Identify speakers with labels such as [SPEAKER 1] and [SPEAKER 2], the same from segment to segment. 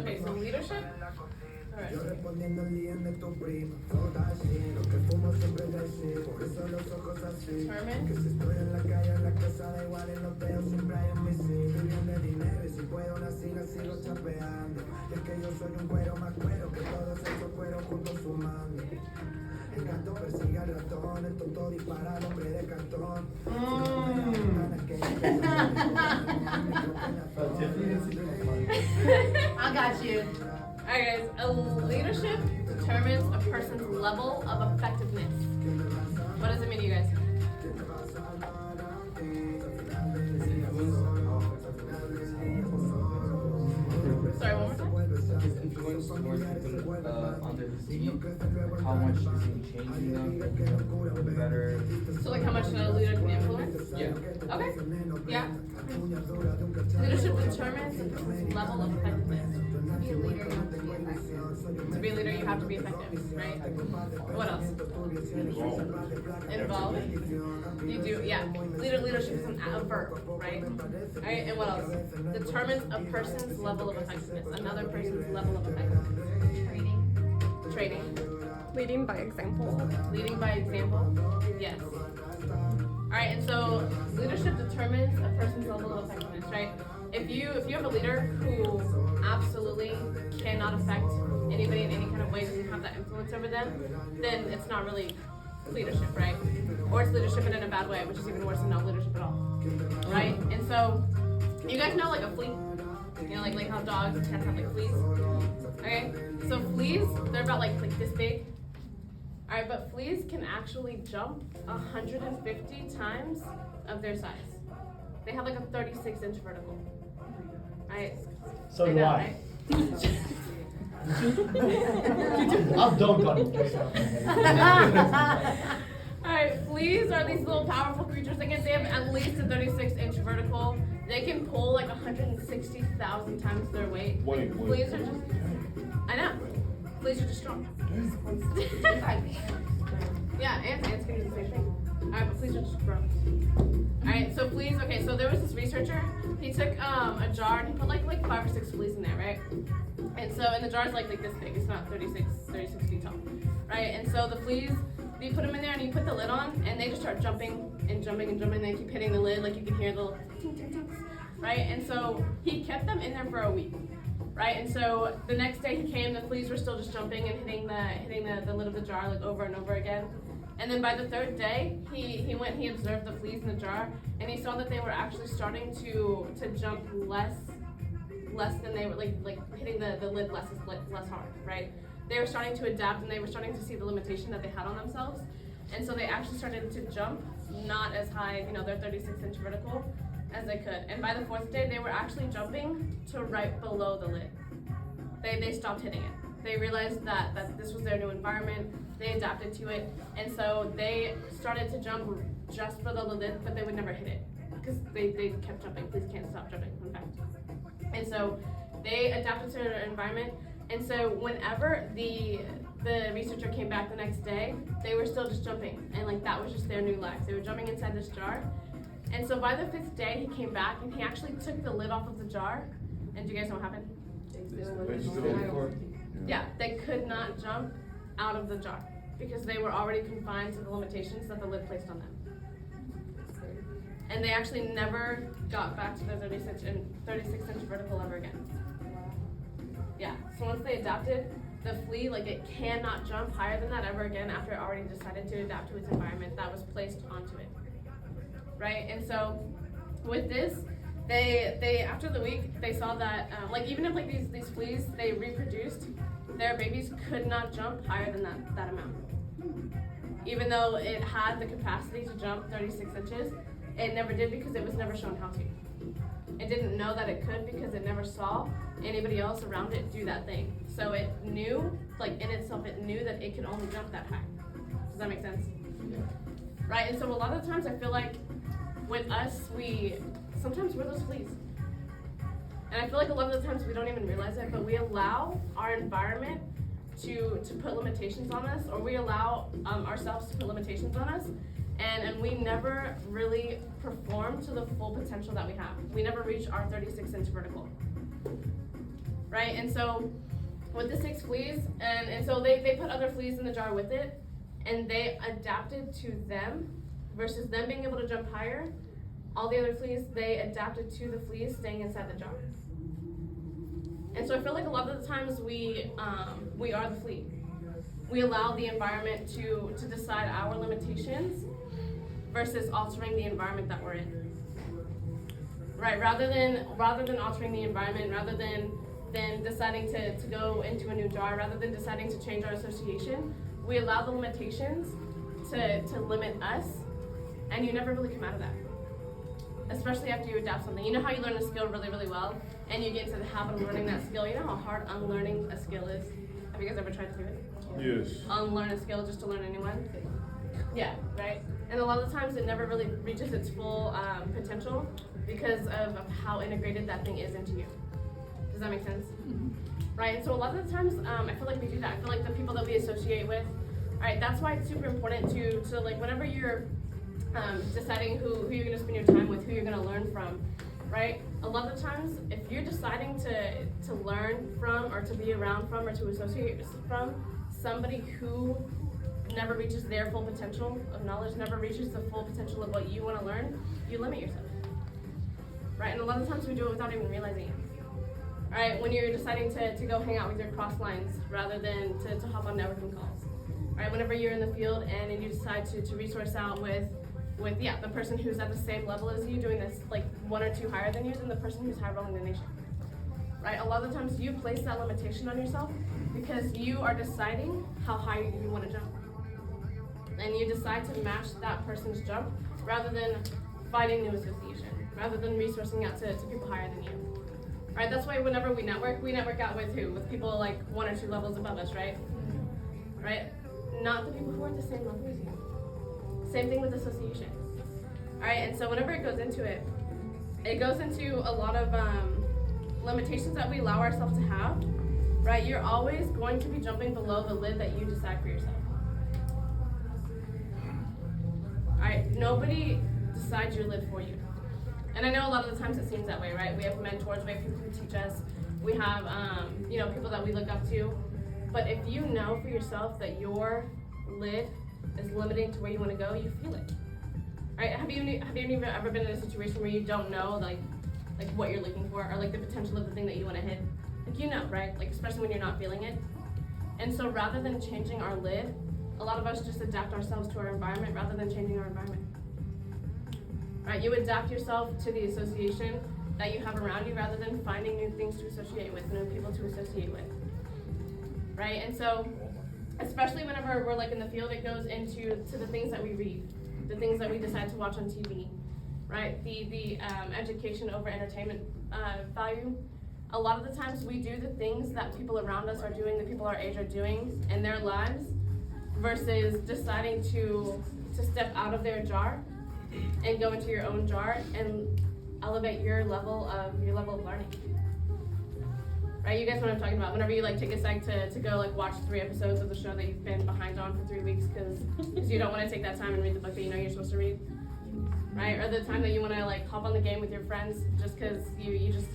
[SPEAKER 1] Okay, so leadership. Alright.
[SPEAKER 2] El gato persigue al ratón, el tonto dispara al hombre de cartón.
[SPEAKER 1] I got you. Alright guys, a leadership determines a person's level of effectiveness. What does it mean to you guys? Sorry, one more time?
[SPEAKER 3] Influence towards people under his team, how much is he changing them, better.
[SPEAKER 1] So like how much a leader can influence?
[SPEAKER 3] Yeah.
[SPEAKER 1] Okay. Yeah. Leadership determines a person's level of effectiveness. To be a leader, you have to be effective, right? What else? Involved. You do, yeah. Leadership is a verb, right? Alright, and what else? Determines a person's level of effectiveness. Another person's level of effectiveness. Trading.
[SPEAKER 4] Leading by example.
[SPEAKER 1] Leading by example. Yes. Alright, and so leadership determines a person's level of effectiveness, right? If you have a leader who absolutely cannot affect anybody in any kind of way, doesn't have that influence over them, then it's not really leadership, right? Or it's leadership in a bad way, which is even worse than no leadership at all, right? And so, you guys know like a flea? You know, like how dogs and cats have like fleas? Okay, so fleas, they're about like this big. Alright, but fleas can actually jump 150 times of their size. They have like a 36-inch vertical. Alright?
[SPEAKER 5] So do I.
[SPEAKER 1] Right?
[SPEAKER 5] I'll dunk on you.
[SPEAKER 1] Alright, fleas are these little powerful creatures. They have at least a 36-inch vertical. They can pull like 160,000 times their weight. Fleas are just, I know. Fleas are just strong. Yeah, ants can do the same thing. Alright, but fleas are just gross. Alright, so fleas, okay, so there was this researcher, he took a jar and he put like 5 or 6 fleas in there, right? And so, and the jar's like this big, it's not 36 feet tall, right? And so the fleas, you put them in there and you put the lid on and they just start jumping and jumping and jumping and they keep hitting the lid, like you can hear the little tink, tink, tinks, right? And so he kept them in there for a week. Right, and so the next day he came, the fleas were still just jumping and hitting the lid of the jar like over and over again. And then by the 3rd day, he went and he observed the fleas in the jar, and he saw that they were actually starting to jump less than they were like hitting the lid less hard, right? They were starting to adapt and they were starting to see the limitation that they had on themselves, and so they actually started to jump not as high, you know, their 36-inch vertical, as they could. And by the 4th day, they were actually jumping to right below the lid. They stopped hitting it. They realized that this was their new environment. They adapted to it. And so they started to jump just below the lid, but they would never hit it because they kept jumping. Please can't stop jumping, in fact. And so they adapted to their environment. And so whenever the researcher came back the next day, they were still just jumping. And like that was just their new life. They were jumping inside this jar. And so by the 5th day, he came back and he actually took the lid off of the jar. And do you guys know what happened? Yeah, they could not jump out of the jar because they were already confined to the limitations that the lid placed on them. And they actually never got back to their 36-inch vertical ever again. Yeah, so once they adapted, the flea, like it cannot jump higher than that ever again after it already decided to adapt to its environment that was placed onto it. Right, and so with this, they after the week they saw that like even if like these fleas they reproduced, their babies could not jump higher than that amount. Even though it had the capacity to jump 36 inches, it never did because it was never shown how to. It didn't know that it could because it never saw anybody else around it do that thing. So it knew, like in itself, it knew that it could only jump that high. Does that make sense?
[SPEAKER 3] Yeah.
[SPEAKER 1] Right, and so a lot of times I feel like with us, sometimes we're those fleas. And I feel like a lot of the times we don't even realize it, but we allow our environment to put limitations on us, or we allow ourselves to put limitations on us, and we never really perform to the full potential that we have. We never reach our 36-inch vertical. right? And so with the 6 fleas, and so they put other fleas in the jar with it, and they adapted to them versus them being able to jump higher. All the other fleas, they adapted to the fleas staying inside the jar. And so I feel like a lot of the times we are the flea. We allow the environment to decide our limitations versus altering the environment that we're in. Right, rather than altering the environment, rather than deciding to go into a new jar, rather than deciding to change our association, we allow the limitations to limit us, and you never really come out of that. Especially after you adapt something. You know how you learn a skill really, really well, and you get into the habit of learning that skill. You know how hard unlearning a skill is? Have you guys ever tried to do it?
[SPEAKER 6] Yes.
[SPEAKER 1] Unlearn a skill just to learn a new one? Yeah, right? And a lot of the times it never really reaches its full potential because of how integrated that thing is into you. Does that make sense? Right, and so a lot of the times I feel like we do that. I feel like the people that we associate with, right, that's why it's super important to like whenever you're deciding who you're going to spend your time with, who you're going to learn from, right? A lot of the times, if you're deciding to learn from or to be around from or to associate from somebody who never reaches their full potential of knowledge, never reaches the full potential of what you want to learn, you limit yourself, right? And a lot of times we do it without even realizing it. All right, when you're deciding to go hang out with your cross lines rather than to hop on networking calls. All right, whenever you're in the field and you decide to resource out with the person who's at the same level as you, doing this like 1 or 2 higher than you, than the person who's high rolling the nation. Right? A lot of the times you place that limitation on yourself because you are deciding how high you want to jump. And you decide to match that person's jump rather than finding new association, rather than resourcing out to people higher than you. Right? That's why whenever we network out with who? With people like 1 or 2 levels above us, right? Right? Not the people who are at the same level as you. Same thing with association. All right, and so whenever it goes into a lot of limitations that we allow ourselves to have, right? You're always going to be jumping below the lid that you decide for yourself. All right, nobody decides your lid for you. And I know a lot of the times it seems that way, right? We have mentors, we have people who teach us, we have people that we look up to. But if you know for yourself that your lid is limiting to where you want to go, you feel it. Right? Have you ever been in a situation where you don't know like what you're looking for or like the potential of the thing that you want to hit? Like you know, right? Like especially when you're not feeling it. And so rather than changing our lid, a lot of us just adapt ourselves to our environment rather than changing our environment. Right? You adapt yourself to the association that you have around you rather than finding new things to associate with, new people to associate with. Right? And so especially whenever we're like in the field, it goes into the things that we read, the things that we decide to watch on TV, right? The education over entertainment value. A lot of the times we do the things that people around us are doing, the people our age are doing in their lives, versus deciding to step out of their jar and go into your own jar and elevate your level of learning. Right, you guys know what I'm talking about. Whenever you like take a sec to go like watch 3 episodes of the show that you've been behind on for 3 weeks because you don't want to take that time and read the book that you know you're supposed to read, right? Or the time that you want to like hop on the game with your friends just because you just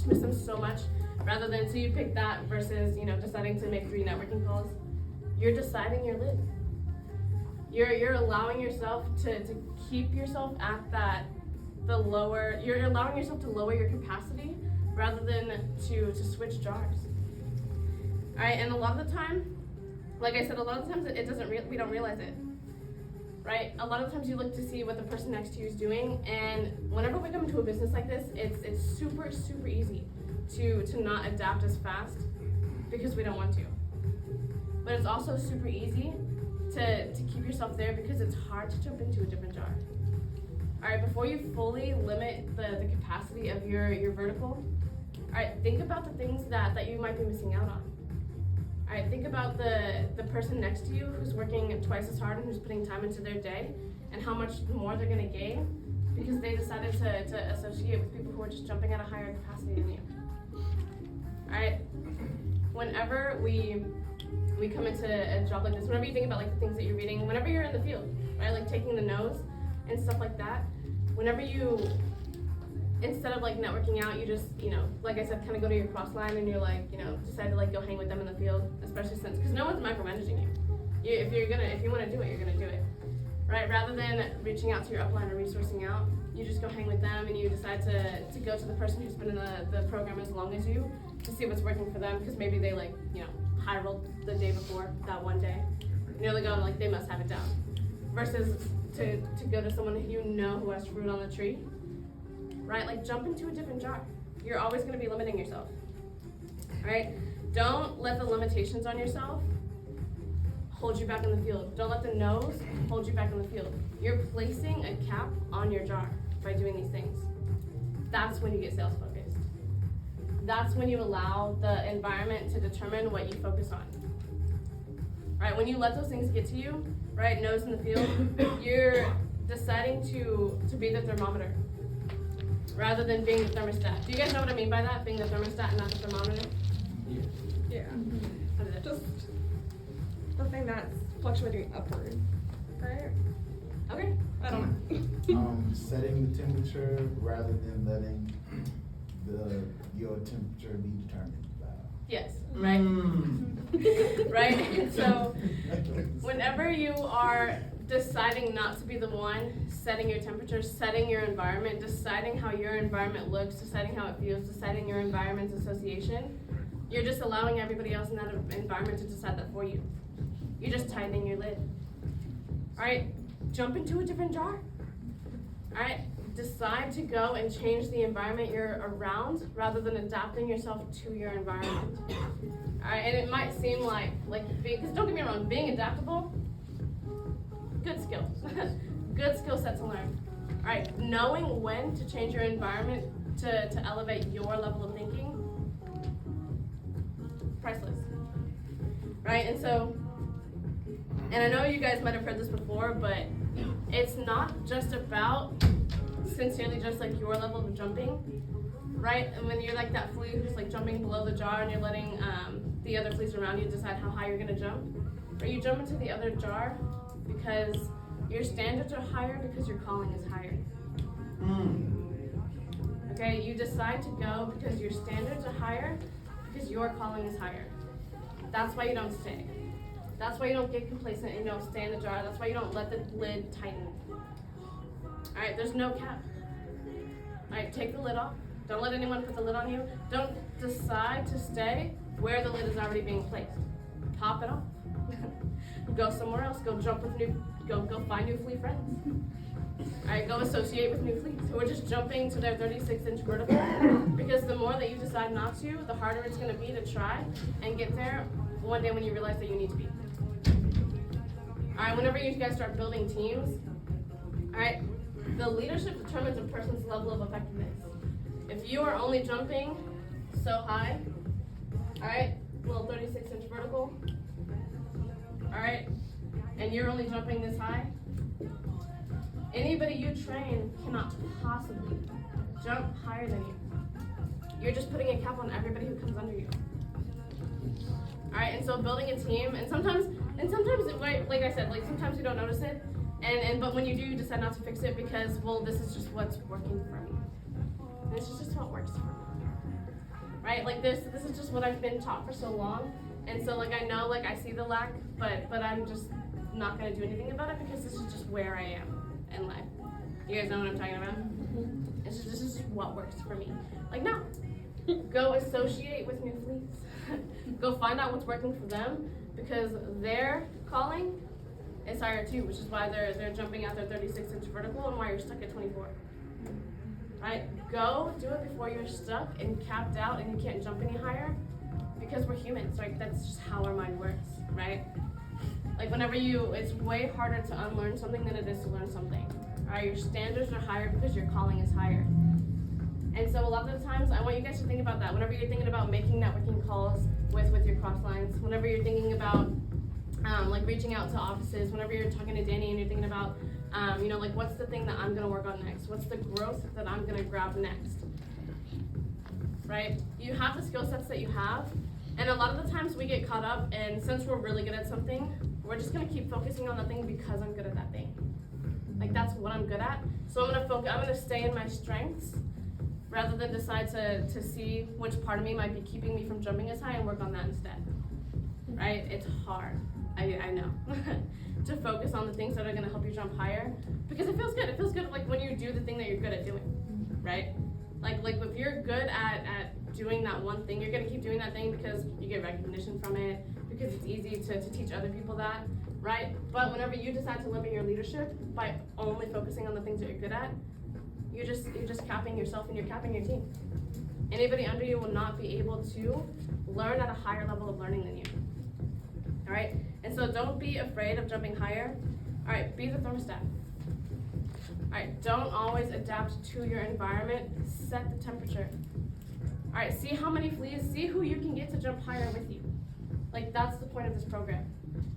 [SPEAKER 1] miss them so much, rather than so you pick that versus deciding to make 3 networking calls. You're deciding your lid. You're allowing yourself to keep yourself at you're allowing yourself to lower your capacity rather than to switch jars. All right, and a lot of the time, like I said, a lot of the times we don't realize it, right? A lot of times you look to see what the person next to you is doing, and whenever we come into a business like this, it's super, super easy to not adapt as fast because we don't want to. But it's also super easy to keep yourself there because it's hard to jump into a different jar. All right, before you fully limit the capacity of your vertical, all right, think about the things that you might be missing out on. All right, think about the person next to you who's working twice as hard and who's putting time into their day and how much more they're gonna gain because they decided to associate with people who are just jumping at a higher capacity than you. All right, whenever we come into a job like this, whenever you think about like the things that you're reading, whenever you're in the field, right, like taking the notes and stuff like that, whenever you instead of like networking out, you just, you know, like I said, kind of go to your cross line and you're like, you know, decide to like go hang with them in the field, especially since, because no one's micromanaging you. If you want to do it, you're gonna do it, right? Rather than reaching out to your upline or resourcing out, you just go hang with them and you decide to go to the person who's been in the program as long as you to see what's working for them, because maybe they like, you know, high rolled the day before, that one day. And you're like, oh, like they must have it down. Versus to go to someone who you know who has fruit on the tree, right? Like jump into a different jar. You're always gonna be limiting yourself, right? Don't let the limitations on yourself hold you back in the field. Don't let the no's hold you back in the field. You're placing a cap on your jar by doing these things. That's when you get sales focused. That's when you allow the environment to determine what you focus on. Right, when you let those things get to you, right, no's in the field, you're deciding to be the thermometer rather than being the thermostat. Do you guys know what I mean by that? Being the thermostat and not the thermometer?
[SPEAKER 3] Yeah.
[SPEAKER 4] Yeah.
[SPEAKER 1] What is it?
[SPEAKER 4] Just the thing that's fluctuating upward, right?
[SPEAKER 1] Okay.
[SPEAKER 4] I don't know.
[SPEAKER 6] Setting the temperature rather than letting your temperature be determined by.
[SPEAKER 1] Yes, right? Right? And so whenever you are deciding not to be the one setting your temperature, setting your environment, deciding how your environment looks, deciding how it feels, deciding your environment's association, you're just allowing everybody else in that environment to decide that for you. You're just tightening your lid. All right? Jump into a different jar. All right? Decide to go and change the environment you're around rather than adapting yourself to your environment. All right? And it might seem like because don't get me wrong, being adaptable, good skill. Good skill set to learn. All right? Knowing when to change your environment to elevate your level of thinking, priceless. Right? And so, and I know you guys might have heard this before, but it's not just about sincerely just like your level of jumping, right? And when you're like that flea who's like jumping below the jar and you're letting the other fleas around you decide how high you're gonna jump, or you jump into the other jar because your standards are higher because your calling is higher. Okay, you decide to go because your standards are higher because your calling is higher. That's why you don't stay. That's why you don't get complacent and you don't stay in the jar. That's why you don't let the lid tighten. All right, there's no cap. All right, take the lid off. Don't let anyone put the lid on you. Don't decide to stay where the lid is already being placed. Pop it off. Go somewhere else. Go jump with go find new flea friends. All right, go associate with new fleas who are just jumping to their 36-inch vertical, because the more that you decide not to, the harder it's going to be to try and get there one day when you realize that you need to be. All right, whenever you guys start building teams, all right, the leadership determines a person's level of effectiveness. If you are only jumping so high, all right, little 36-inch vertical, all right, and you're only jumping this high, anybody you train cannot possibly jump higher than you. You're just putting a cap on everybody who comes under you. All right, and so building a team, and sometimes, like I said, like sometimes you don't notice it, but when you do, you decide not to fix it because, well, this is just what's working for me. This is just what works for me, right? Like this is just what I've been taught for so long, and so like I know, like I see the lack, but I'm just not gonna do anything about it because this is just where I am in life. You guys know what I'm talking about? This is just what works for me. Like no, go associate with new fleas. Go find out what's working for them because their calling is higher too, which is why they're jumping out their 36-inch vertical and why you're stuck at 24. Right? Go do it before you're stuck and capped out and you can't jump any higher because we're humans, right? That's just how our mind works, right? Like whenever it's way harder to unlearn something than it is to learn something. Right? Your standards are higher because your calling is higher. And so a lot of the times, I want you guys to think about that. Whenever you're thinking about making networking calls with your cross lines, whenever you're thinking about like reaching out to offices, whenever you're talking to Danny and you're thinking about, like what's the thing that I'm gonna work on next? What's the growth that I'm gonna grab next? Right? You have the skill sets that you have, and a lot of the times we get caught up, and since we're really good at something, we're just gonna keep focusing on that thing because I'm good at that thing. Like that's what I'm good at. So I'm gonna stay in my strengths rather than decide to see which part of me might be keeping me from jumping as high and work on that instead. Right? It's hard. I know. To focus on the things that are gonna help you jump higher. Because it feels good. It feels good like when you do the thing that you're good at doing. Right? Like if you're good at doing that one thing, you're gonna keep doing that thing because you get recognition from it, because it's easy to teach other people that, right? But whenever you decide to limit your leadership by only focusing on the things that you're good at, you're just capping yourself and you're capping your team. Anybody under you will not be able to learn at a higher level of learning than you. All right? And so don't be afraid of jumping higher. All right, be the thermostat. All right, don't always adapt to your environment. Set the temperature. All right, see how many fleas, see who you can get to jump higher with you. Like, that's the point of this program,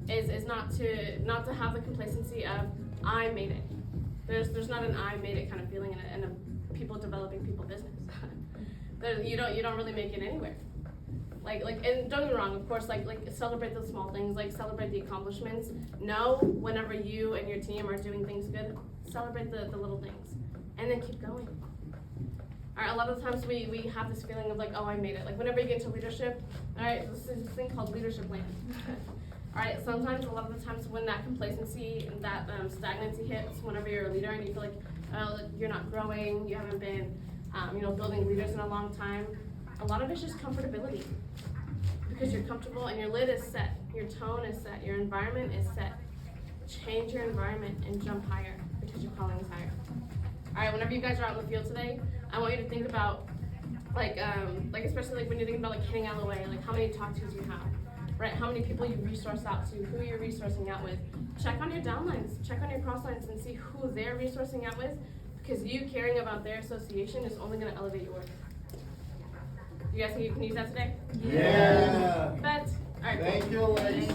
[SPEAKER 1] is not to have the complacency of, I made it. There's not an I made it kind of feeling in a people developing people business. You don't really make it anywhere. Like, and don't get me wrong, of course, like celebrate the small things, like celebrate the accomplishments. Know whenever you and your team are doing things good, celebrate the little things, and then keep going. All right, a lot of the times we have this feeling of like, oh, I made it. Like whenever you get into leadership, all right, this is this thing called leadership land. All right, sometimes, a lot of the times when that complacency and that stagnancy hits, whenever you're a leader and you feel like you're not growing, you haven't been, building leaders in a long time, a lot of it's just comfortability. Because you're comfortable and your lid is set, your tone is set, your environment is set. Change your environment and jump higher because your calling is higher. All right, whenever you guys are out in the field today, I want you to think about, like especially like when you're thinking about like hitting LOA, like how many talk tos you have, right? How many people you resource out to, who you're resourcing out with. Check on your downlines, check on your crosslines, and see who they're resourcing out with, because you caring about their association is only going to elevate your work. You guys think you can use that today?
[SPEAKER 6] Yeah.
[SPEAKER 1] Bet. All right.
[SPEAKER 6] Thank you, Alexis.